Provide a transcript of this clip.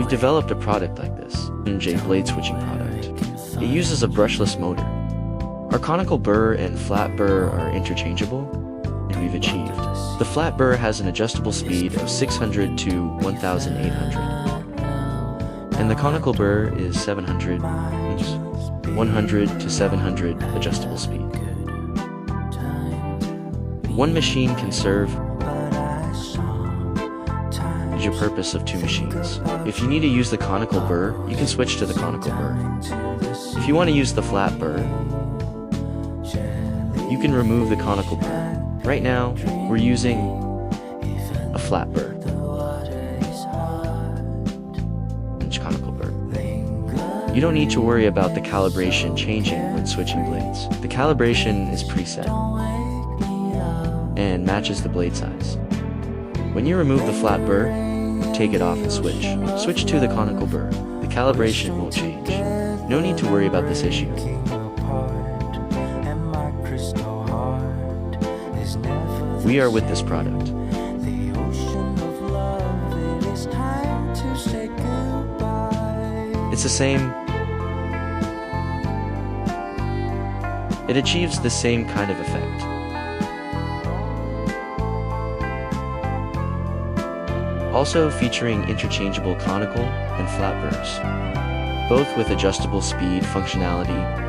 We've developed a product like this, a blade switching product. It uses a brushless motor. Our conical burr and flat burr are interchangeable, and we've achieved. The flat burr has an adjustable speed of 600 to 1,800, and the conical burr is 700, 100 to 700 adjustable speed. One machine can serve the purpose of two machines. If you need to use the conical burr, you can switch to the conical burr. If you want to use the flat burr, you can remove the conical burr. Right now, we're using a flat burr. Conical burr. You don't need to worry about the calibration changing when switching blades. The calibration is preset and matches the blade size. When you remove the flat burr, take it off and switch. Switch to the conical burr. The calibration won't change. No need to worry about this issue. We are with this product. It's the same. It achieves the same kind of effect. Also featuring interchangeable conical and flat burrs, both with adjustable speed functionality